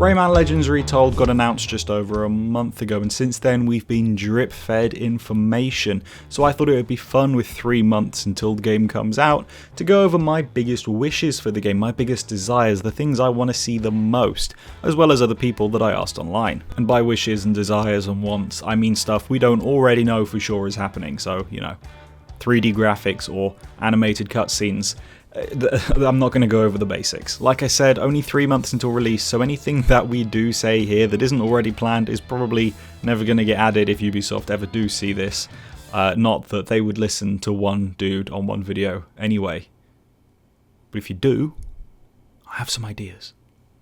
Rayman Legends Retold got announced just over a month ago, and since then we've been drip fed information, so I thought it would be fun with 3 months until the game comes out to go over my biggest wishes for the game, my biggest desires, the things I want to see the most, as well as other people that I asked online. And by wishes and desires and wants, I mean stuff we don't already know for sure is happening, so, 3D graphics or animated cutscenes. I'm not going to go over the basics. Like I said, only 3 months until release, so anything that we do say here that isn't already planned is probably never going to get added if Ubisoft ever do see this. Not that they would listen to one dude on one video anyway. But if you do, I have some ideas.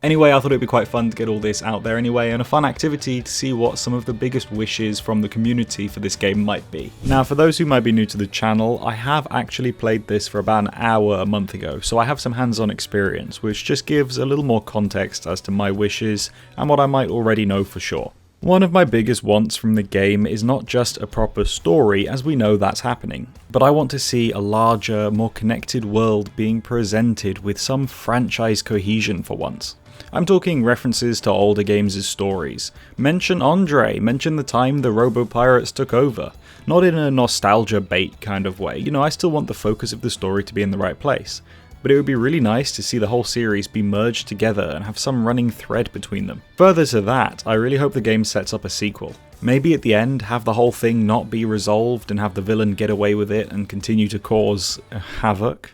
Anyway, I thought it'd be quite fun to get all this out there anyway, and a fun activity to see what some of the biggest wishes from the community for this game might be. Now, for those who might be new to the channel, I have actually played this for about an hour a month ago, so I have some hands-on experience, which just gives a little more context as to my wishes and what I might already know for sure. One of my biggest wants from the game is not just a proper story, as we know that's happening, but I want to see a larger, more connected world being presented with some franchise cohesion for once. I'm talking references to older games' stories. Mention Andre, mention the time the Robo-Pirates took over. Not in a nostalgia bait kind of way, I still want the focus of the story to be in the right place. But it would be really nice to see the whole series be merged together and have some running thread between them. Further to that, I really hope the game sets up a sequel. Maybe at the end, have the whole thing not be resolved and have the villain get away with it and continue to cause havoc.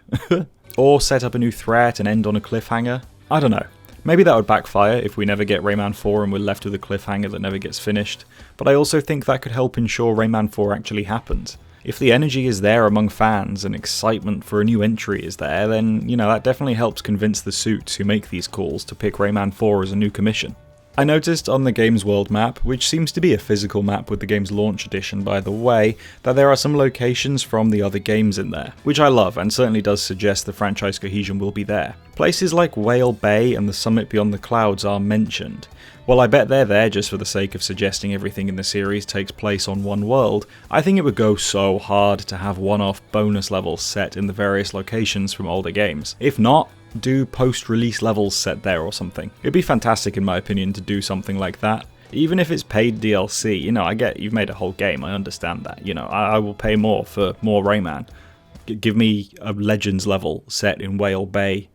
Or set up a new threat and end on a cliffhanger. I don't know. Maybe that would backfire if we never get Rayman 4 and we're left with a cliffhanger that never gets finished, but I also think that could help ensure Rayman 4 actually happens. If the energy is there among fans and excitement for a new entry is there, then, that definitely helps convince the suits who make these calls to pick Rayman 4 as a new commission. I noticed on the game's world map, which seems to be a physical map with the game's launch edition by the way, that there are some locations from the other games in there, which I love and certainly does suggest the franchise cohesion will be there. Places like Whale Bay and the summit beyond the clouds are mentioned. While I bet they're there just for the sake of suggesting everything in the series takes place on one world, I think it would go so hard to have one-off bonus levels set in the various locations from older games. If not, do post-release levels set there or something. It'd be fantastic in my opinion to do something like that. Even if it's paid DLC, I get you've made a whole game, I understand that. I will pay more for more Rayman. Give me a Legends level set in Whale Bay.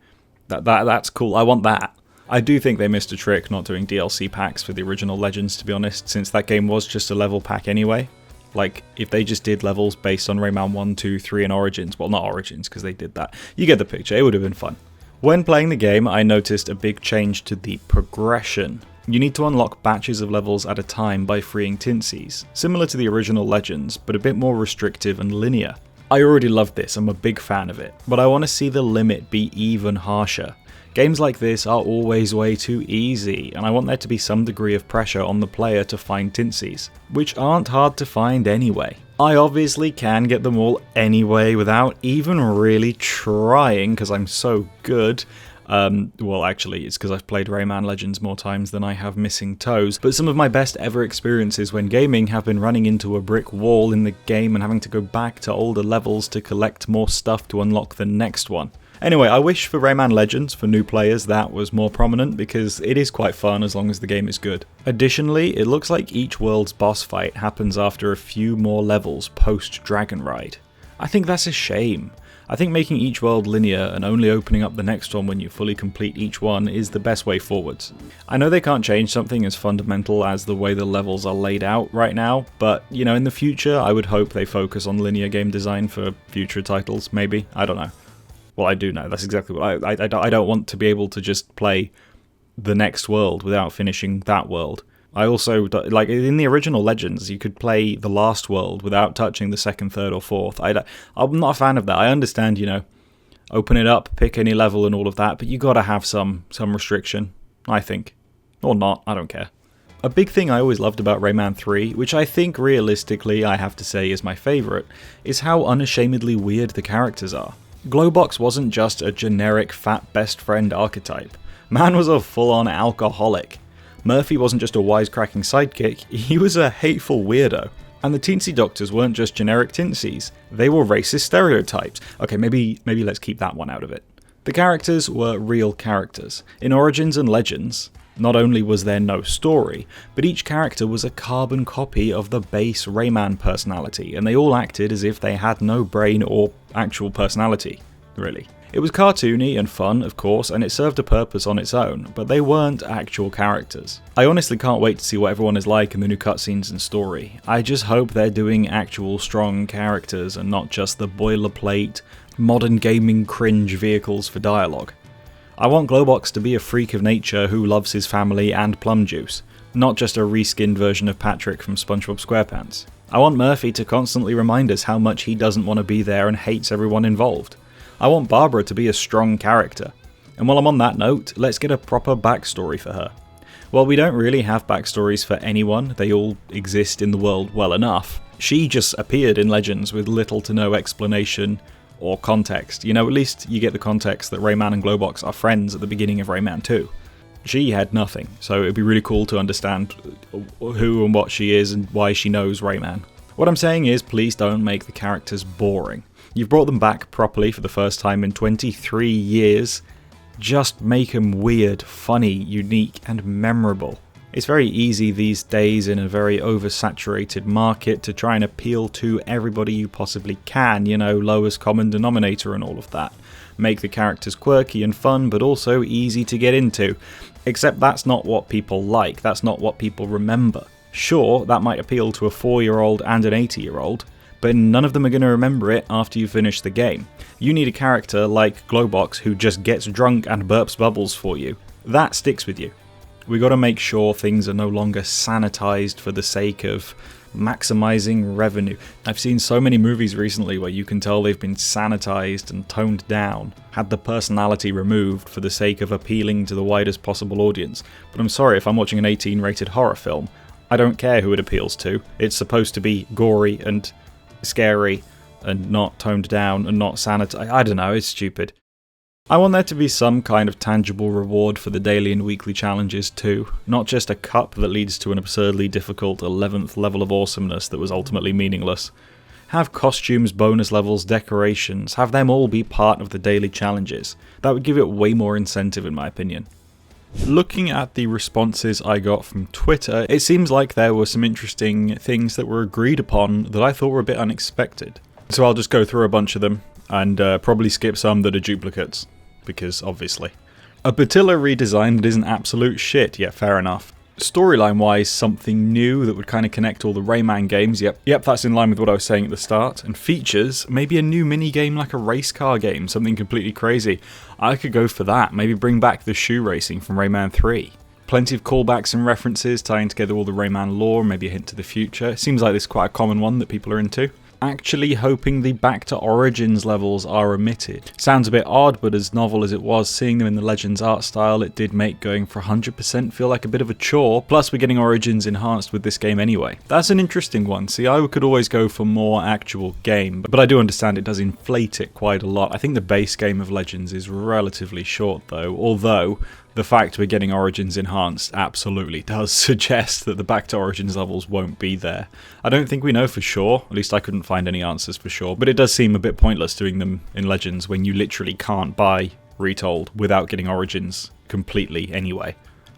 That's cool, I want that. I do think they missed a trick not doing DLC packs for the original Legends, to be honest, since that game was just a level pack anyway. Like, if they just did levels based on Rayman 1, 2, 3 and Origins, well not Origins because they did that, you get the picture, it would have been fun. When playing the game, I noticed a big change to the progression. You need to unlock batches of levels at a time by freeing Tinsies, similar to the original Legends, but a bit more restrictive and linear. I already love this, I'm a big fan of it, but I want to see the limit be even harsher. Games like this are always way too easy, and I want there to be some degree of pressure on the player to find Tinsies, which aren't hard to find anyway. I obviously can get them all anyway without even really trying because I'm so good. Well, actually, it's because I've played Rayman Legends more times than I have Missing Toes, but some of my best ever experiences when gaming have been running into a brick wall in the game and having to go back to older levels to collect more stuff to unlock the next one. Anyway, I wish for Rayman Legends, for new players, that was more prominent because it is quite fun as long as the game is good. Additionally, it looks like each world's boss fight happens after a few more levels post-Dragon Ride. I think that's a shame. I think making each world linear and only opening up the next one when you fully complete each one is the best way forwards. I know they can't change something as fundamental as the way the levels are laid out right now, but in the future I would hope they focus on linear game design for future titles, maybe, I don't know. Well, I do know, that's exactly what I don't want to be able to just play the next world without finishing that world. I also, like in the original Legends, you could play the last world without touching the second, third or fourth. I'm not a fan of that. I understand, open it up, pick any level and all of that, but you gotta have some restriction, I think. Or not, I don't care. A big thing I always loved about Rayman 3, which I think realistically I have to say is my favourite, is how unashamedly weird the characters are. Glowbox wasn't just a generic fat best friend archetype. Man was a full-on alcoholic. Murphy wasn't just a wisecracking sidekick, he was a hateful weirdo. And the teensy doctors weren't just generic teensies, they were racist stereotypes. Okay, maybe let's keep that one out of it. The characters were real characters. In Origins and Legends, Not only was there no story, but each character was a carbon copy of the base Rayman personality, and they all acted as if they had no brain or actual personality, really. It was cartoony and fun, of course, and it served a purpose on its own, but they weren't actual characters. I honestly can't wait to see what everyone is like in the new cutscenes and story. I just hope they're doing actual strong characters and not just the boilerplate, modern gaming cringe vehicles for dialogue. I want Glowbox to be a freak of nature who loves his family and plum juice, not just a reskinned version of Patrick from SpongeBob SquarePants. I want Murphy to constantly remind us how much he doesn't want to be there and hates everyone involved. I want Barbara to be a strong character. And while I'm on that note, let's get a proper backstory for her. While we don't really have backstories for anyone, they all exist in the world well enough, she just appeared in Legends with little to no explanation or context. You know, at least you get the context that Rayman and Glowbox are friends at the beginning of Rayman 2. She had nothing, so it'd be really cool to understand who and what she is and why she knows Rayman. What I'm saying is, please don't make the characters boring. You've brought them back properly for the first time in 23 years. Just make them weird, funny, unique, and memorable. It's very easy these days in a very oversaturated market to try and appeal to everybody you possibly can, you know, lowest common denominator and all of that. Make the characters quirky and fun, but also easy to get into. Except that's not what people like, that's not what people remember. Sure, that might appeal to a 4-year-old and an 80-year-old, but none of them are going to remember it after you finish the game. You need a character like Glowbox who just gets drunk and burps bubbles for you. That sticks with you. We got to make sure things are no longer sanitized for the sake of maximizing revenue. I've seen so many movies recently where you can tell they've been sanitized and toned down, had the personality removed for the sake of appealing to the widest possible audience. But I'm sorry, if I'm watching an 18-rated horror film, I don't care who it appeals to. It's supposed to be gory and scary and not toned down and not sanitized. I don't know, it's stupid. I want there to be some kind of tangible reward for the daily and weekly challenges too, not just a cup that leads to an absurdly difficult 11th level of awesomeness that was ultimately meaningless. Have costumes, bonus levels, decorations, have them all be part of the daily challenges. That would give it way more incentive in my opinion. Looking at the responses I got from Twitter, it seems like there were some interesting things that were agreed upon that I thought were a bit unexpected. So I'll just go through a bunch of them and probably skip some that are duplicates, because obviously. A Batilla redesign that isn't absolute shit, yeah, fair enough. Storyline wise, something new that would kind of connect all the Rayman games, yep, that's in line with what I was saying at the start. And features, maybe a new mini game like a race car game, something completely crazy. I could go for that, maybe bring back the shoe racing from Rayman 3. Plenty of callbacks and references tying together all the Rayman lore, maybe a hint to the future. Seems like this is quite a common one that people are into. Actually hoping the Back to Origins levels are omitted. Sounds a bit odd, but as novel as it was, seeing them in the Legends art style, it did make going for 100% feel like a bit of a chore. Plus we're getting Origins enhanced with this game anyway. That's an interesting one. See, I could always go for more actual game, but I do understand it does inflate it quite a lot. I think the base game of Legends is relatively short though, although the fact we're getting Origins enhanced absolutely does suggest that the Back to Origins levels won't be there. I don't think we know for sure, at least I couldn't find any answers for sure, but it does seem a bit pointless doing them in Legends when you literally can't buy Retold without getting Origins completely anyway.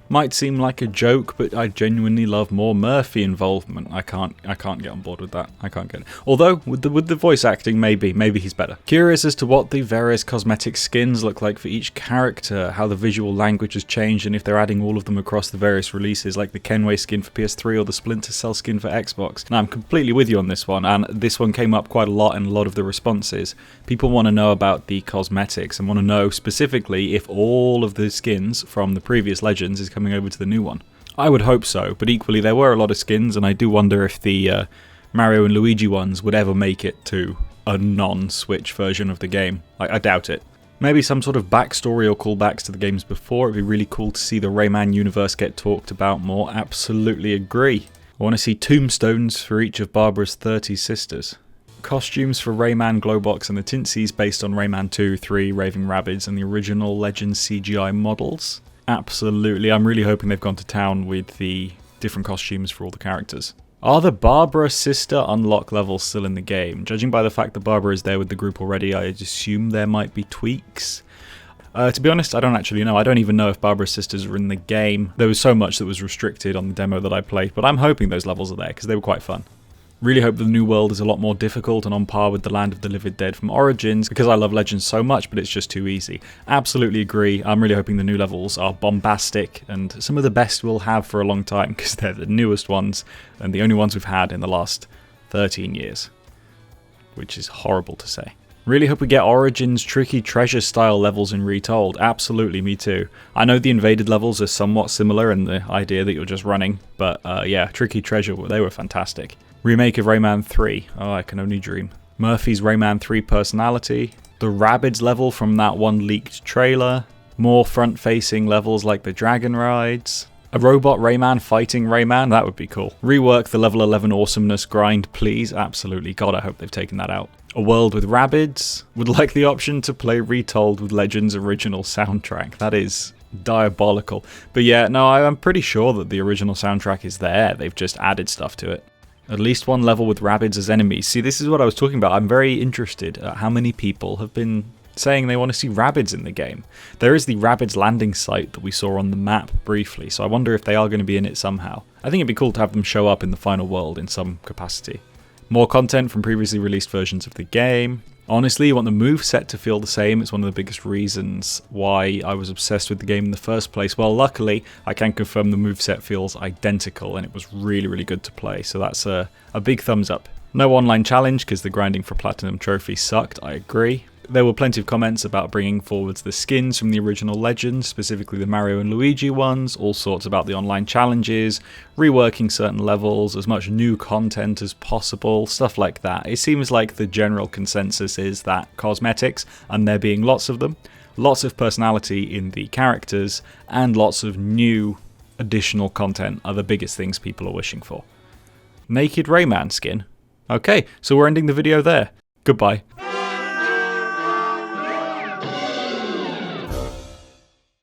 Might seem like a joke, but I genuinely love more Murphy involvement. I can't get on board with that. I can't get it. Although, with the voice acting, maybe he's better. Curious as to what the various cosmetic skins look like for each character, how the visual language has changed, and if they're adding all of them across the various releases, like the Kenway skin for PS3 or the Splinter Cell skin for Xbox. Now, I'm completely with you on this one, and this one came up quite a lot in a lot of the responses. People want to know about the cosmetics and want to know specifically if all of the skins from the previous Legends is coming over to the new one. I would hope so, but equally there were a lot of skins, and I do wonder if the Mario and Luigi ones would ever make it to a non-Switch version of the game. I doubt it. Maybe some sort of backstory or callbacks to the games before. It'd be really cool to see the Rayman universe get talked about more. Absolutely agree. I want to see tombstones for each of Barbara's 30 sisters. Costumes for Rayman, Glowbox and the Tinsies based on Rayman 2, 3, Raving Rabbids and the original Legends CGI models. Absolutely, I'm really hoping they've gone to town with the different costumes for all the characters. Are the Barbara sister unlock levels still in the game? Judging by the fact that Barbara is there with the group already, I assume there might be tweaks. To be honest, I don't actually know. I don't even know if Barbara's sisters are in the game. There was so much that was restricted on the demo that I played, but I'm hoping those levels are there because they were quite fun. Really hope the new world is a lot more difficult and on par with the Land of the Living Dead from Origins, because I love Legends so much, but it's just too easy. Absolutely agree. I'm really hoping the new levels are bombastic and some of the best we'll have for a long time, because they're the newest ones and the only ones we've had in the last 13 years, which is horrible to say. Really hope we get Origins tricky treasure style levels in Retold. Absolutely, me too. I know the invaded levels are somewhat similar in the idea that you're just running, but yeah, tricky treasure, they were fantastic. Remake of Rayman 3. Oh, I can only dream. Murphy's Rayman 3 personality. The Rabbids level from that one leaked trailer. More front-facing levels like the Dragon Rides. A robot Rayman fighting Rayman, that would be cool. Rework the level 11 awesomeness grind, please. Absolutely. God, I hope they've taken that out. A world with Rabbids. Would like the option to play Retold with Legends' original soundtrack. That is diabolical. But yeah, no, I'm pretty sure that the original soundtrack is there. They've just added stuff to it. At least one level with Rabbids as enemies. See, this is what I was talking about. I'm very interested at how many people have been saying they want to see Rabbids in the game. There is the Rabbids landing site that we saw on the map briefly, so I wonder if they are going to be in it somehow. I think it'd be cool to have them show up in the final world in some capacity. More content from previously released versions of the game. Honestly, you want the moveset to feel the same. It's one of the biggest reasons why I was obsessed with the game in the first place. Well, luckily, I can confirm the moveset feels identical, and it was really, really good to play. So that's a big thumbs up. No online challenge, because the grinding for Platinum Trophy sucked, I agree. There were plenty of comments about bringing forwards the skins from the original Legends, specifically the Mario and Luigi ones, all sorts about the online challenges, reworking certain levels, as much new content as possible, stuff like that. It seems like the general consensus is that cosmetics, and there being lots of them, lots of personality in the characters, and lots of new additional content are the biggest things people are wishing for. Naked Rayman skin? Okay, so we're ending the video there. Goodbye.